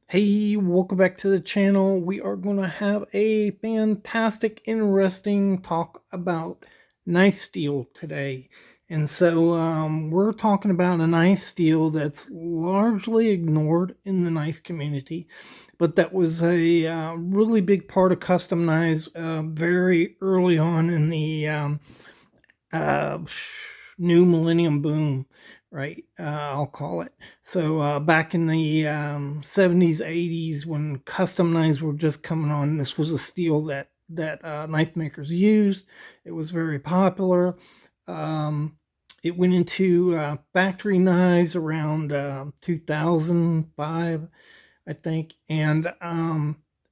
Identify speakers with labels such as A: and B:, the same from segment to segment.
A: Hey, welcome back to the channel. We are going to have a fantastic, interesting talk about knife steel today. And so we're talking about a knife steel that's largely ignored in the knife community, but that was a really big part of custom knives very early on in the uh, new millennium boom, right? I'll call it. So back in the 70s, 80s, when custom knives were just coming on, this was a steel that knife makers used. It was very popular. It went into factory knives around 2005, I think, and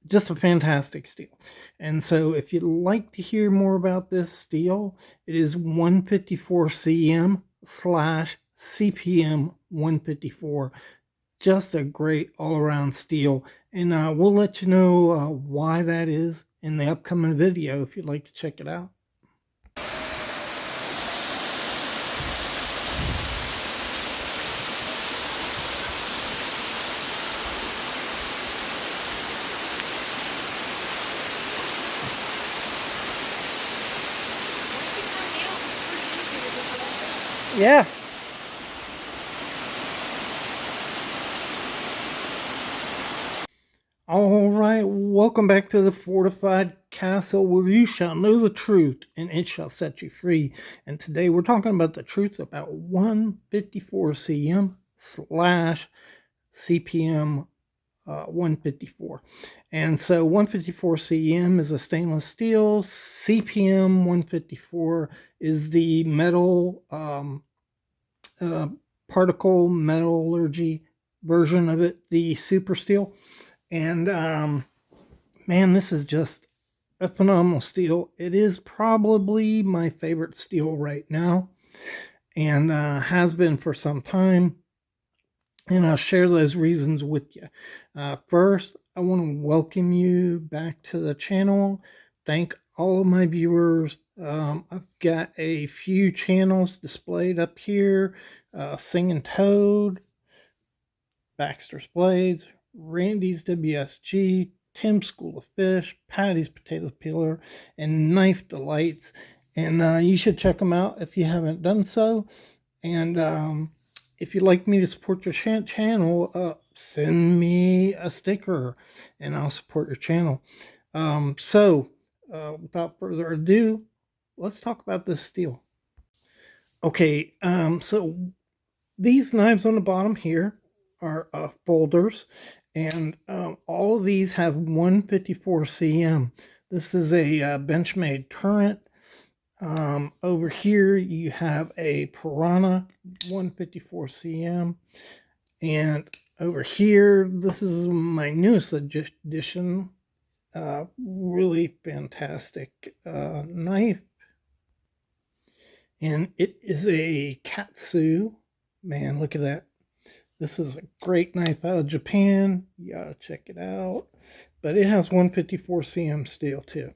A: just a fantastic steel. And so if you'd like to hear more about this steel, it is 154 cm slash CPM 154. Just a great all-around steel. And we'll let you know why that is in the upcoming video if you'd like to check it out. Yeah. All right, welcome back to the Fortified Castle, where you shall know the truth and it shall set you free. And today we're talking about the truth about 154 cm slash CPM 154. And so 154 cm is a stainless steel. CPM 154 is the metal particle metallurgy version of it, the super steel. And man, this is just a phenomenal steel. It is probably my favorite steel right now, and has been for some time. And I'll share those reasons with you. First, I want to welcome you back to the channel. Thank all of my viewers. I've got a few channels displayed up here. Singing Toad, Baxter's Blades, Randy's WSG, Tim's School of Fish, Patty's Potato Peeler, and Knife Delights. And you should check them out if you haven't done so. And if you'd like me to support your channel, send me a sticker and I'll support your channel. Without further ado, let's talk about this steel. Okay, so these knives on the bottom here are folders, and all of these have 154 cm. This is a Benchmade Turret. Over here you have a Piranha 154 cm, and over here this is my newest addition, really fantastic knife, and it is a Katsu. Man, look at that. This is a great knife out of Japan. You gotta check it out. But it has 154 cm steel too.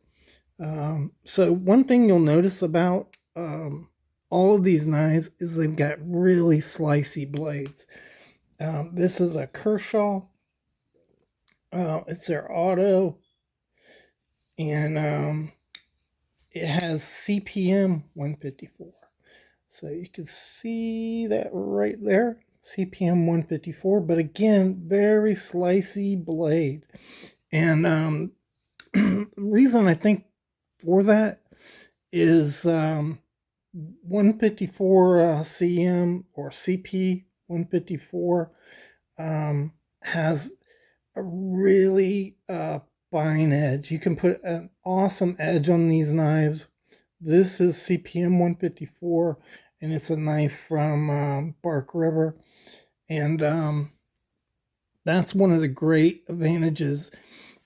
A: So one thing you'll notice about all of these knives is they've got really slicey blades. This is a Kershaw. It's their auto. And it has CPM 154. So you can see that right there. CPM 154, but again, very slicey blade. And the reason I think for that is 154 cm or CP 154 has a really fine edge. You can put an awesome edge on these knives. This is CPM 154, and it's a knife from Bark River. And that's one of the great advantages.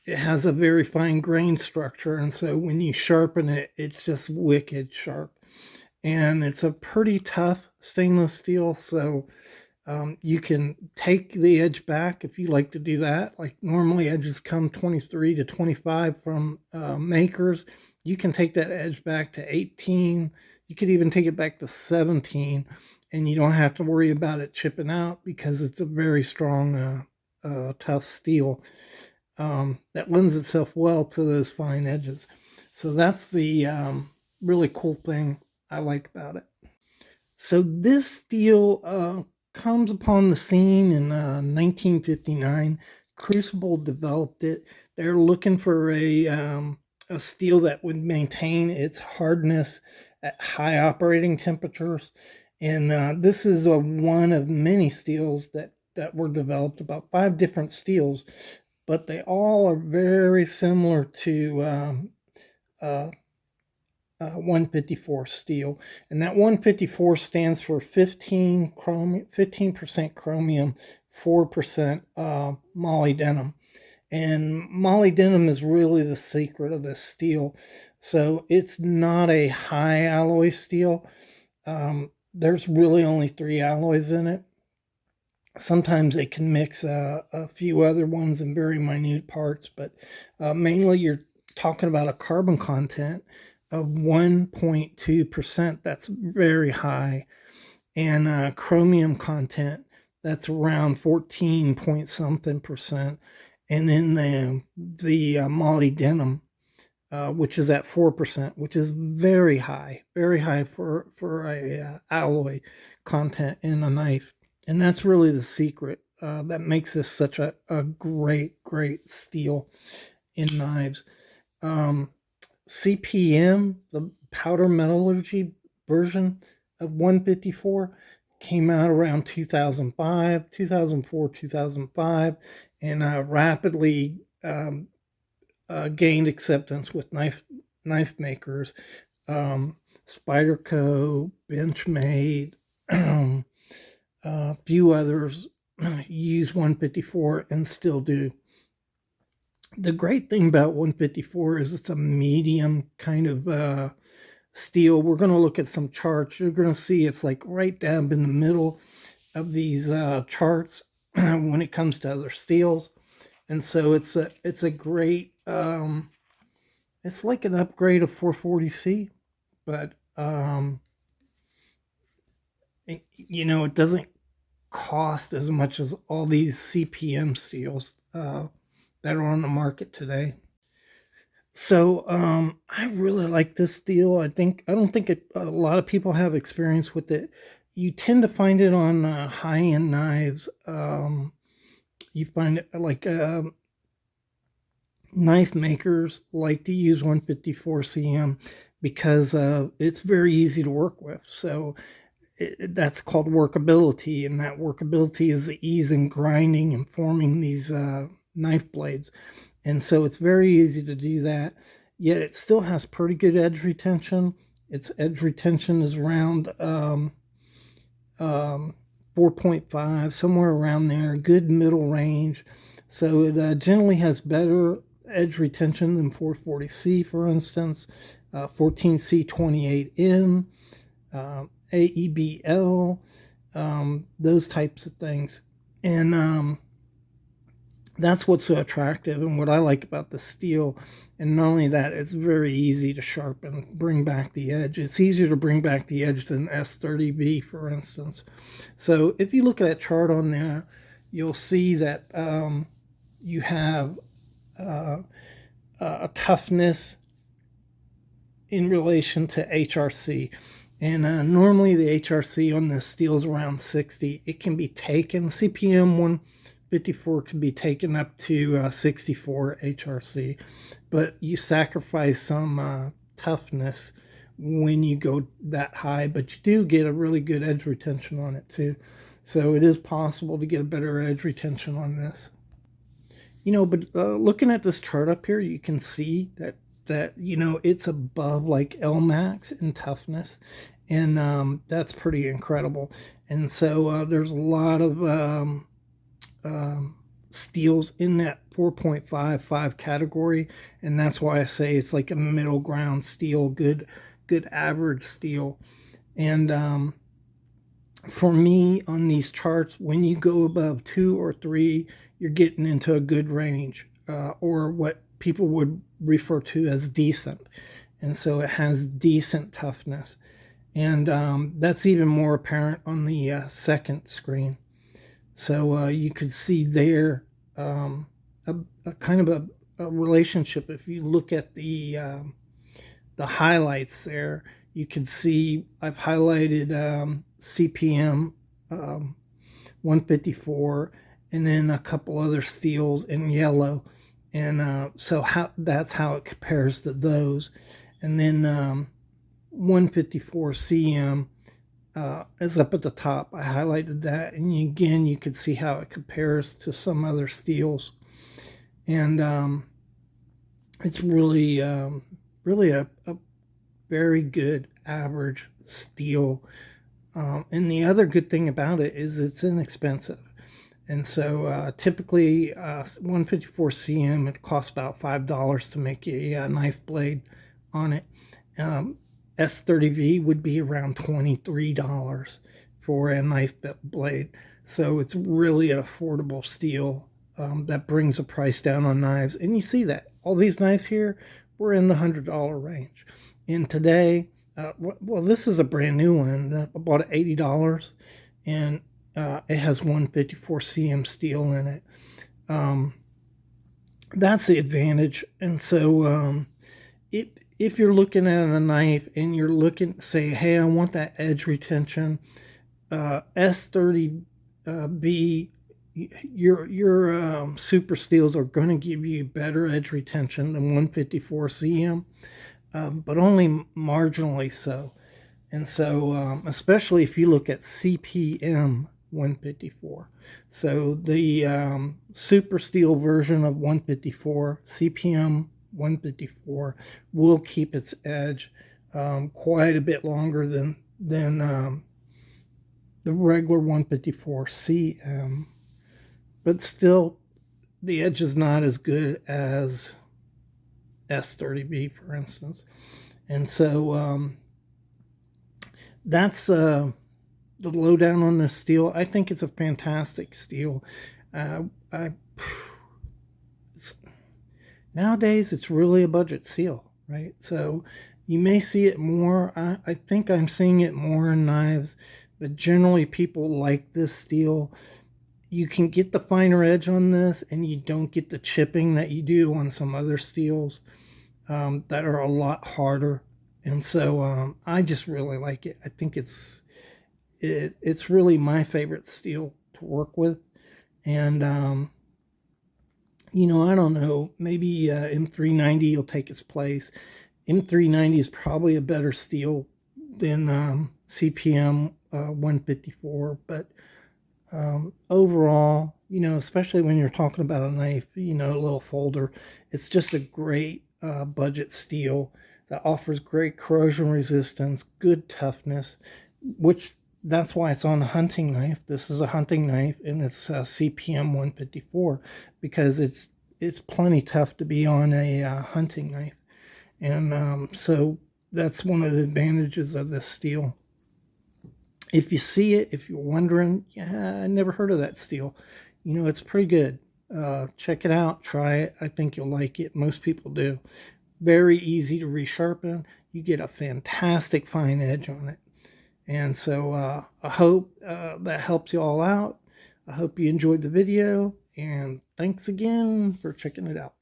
A: It has a very fine grain structure, and so when you sharpen it, it's just wicked sharp. And it's a pretty tough stainless steel, so you can take the edge back if you like to do that. Like normally edges come 23 to 25 from makers. You can take that edge back to 18. You could even take it back to 17, and you don't have to worry about it chipping out because it's a very strong, tough steel that lends itself well to those fine edges. So that's the really cool thing I like about it. So this steel comes upon the scene in 1959. Crucible developed it. They're looking for a steel that would maintain its hardness at high operating temperatures. And this is one of many steels that were developed, about 5 different steels, but they all are very similar to 154 steel, and that 154 stands for 15% chromium, 4% molybdenum. And molybdenum is really the secret of this steel. So it's not a high alloy steel. There's really only 3 alloys in it. Sometimes they can mix a few other ones in very minute parts, but mainly you're talking about a carbon content of 1.2%. That's very high. And chromium content, that's around 14 point something percent. And then the molybdenum, which is at 4%, which is very high for a alloy content in a knife. And that's really the secret that makes this such a great steel in knives. CPM, the powder metallurgy version of 154, came out around 2005, 2004, 2005, and rapidly gained acceptance with knife makers. Spyderco, Benchmade, a few others use 154 and still do. The great thing about 154 is it's a medium kind of steel. We're going to look at some charts. You're going to see it's like right down in the middle of these charts when it comes to other steels. And so it's a great, it's like an upgrade of 440C, but it doesn't cost as much as all these CPM steels that are on the market today. So I really like this steel. I don't think a lot of people have experience with it. You tend to find it on high-end knives. You find it like knife makers like to use 154 CM because it's very easy to work with. So that's called workability, and that workability is the ease in grinding and forming these knife blades. And so it's very easy to do that, yet it still has pretty good edge retention. Its edge retention is around 4.5, somewhere around there, good middle range. So it generally has better edge retention than 440C, for instance, 14C28N, AEBL, those types of things. And that's what's so attractive and what I like about the steel. And not only that, it's very easy to sharpen, bring back the edge. It's easier to bring back the edge than S30V, for instance. So if you look at that chart on there, you'll see that you have a toughness in relation to HRC. And normally the HRC on this steel is around 60. It can be taken, CPM 154 can be taken up to 64 HRC, but you sacrifice some toughness when you go that high, but you do get a really good edge retention on it too. So it is possible to get a better edge retention on this. But looking at this chart up here, you can see that it's above like LMAX in toughness, and that's pretty incredible. And so there's a lot of steels in that 4.55 category, and that's why I say it's like a middle ground steel, good average steel. And for me on these charts, when you go above 2 or 3, you're getting into a good range, or what people would refer to as decent. And so it has decent toughness. And that's even more apparent on the second screen. So you could see there a kind of a relationship. If you look at the highlights there, you can see I've highlighted CPM 154 and then a couple other steels in yellow. And so that's how it compares to those. And then 154 CM is up at the top. I highlighted that, and again, you could see how it compares to some other steels. And it's really, really a very good average steel. And the other good thing about it is it's inexpensive. And so typically 154 CM, it costs about $5 to make a knife blade on it. S30V would be around $23 for a knife blade. So it's really an affordable steel that brings the price down on knives. And you see that. All these knives here were in the $100 range. And today, well, this is a brand new one. I bought it $80, and it has 154 CM steel in it. That's the advantage. And so if you're looking at a knife and you're looking, say, hey, I want that edge retention, S30B, your super steels are going to give you better edge retention than 154 CM, but only marginally so. And so, especially if you look at CPM 154. So the super steel version of 154, CPM 154, will keep its edge quite a bit longer than the regular 154 CM. But still, the edge is not as good as S30B, for instance. And so that's the lowdown on this steel. I think it's a fantastic steel. Nowadays, it's really a budget steel, right? So you may see it more. I think I'm seeing it more in knives, but generally people like this steel. You can get the finer edge on this, and you don't get the chipping that you do on some other steels that are a lot harder. And so I just really like it. I think it's really my favorite steel to work with. And you know, I don't know, maybe M390 will take its place. M390 is probably a better steel than CPM 154, but overall, you know, especially when you're talking about a knife, you know, a little folder, it's just a great budget steel that offers great corrosion resistance, good toughness, which that's why it's on a hunting knife. This is a hunting knife, and it's CPM 154 because it's plenty tough to be on a hunting knife. And so that's one of the advantages of this steel. If you see it, if you're wondering, yeah, I never heard of that steel, you know, it's pretty good. Check it out, try it. I think you'll like it. Most people do. Very easy to resharpen. You get a fantastic fine edge on it. And so I hope that helps you all out. I hope you enjoyed the video, and thanks again for checking it out.